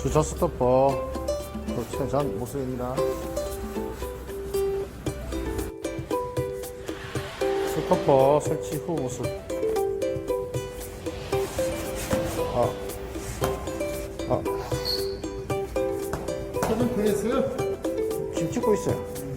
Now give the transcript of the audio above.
주차 스토퍼 최전 모습입니다. 스토퍼 설치 후 모습. 최전 클래스 지금 찍고 있어요.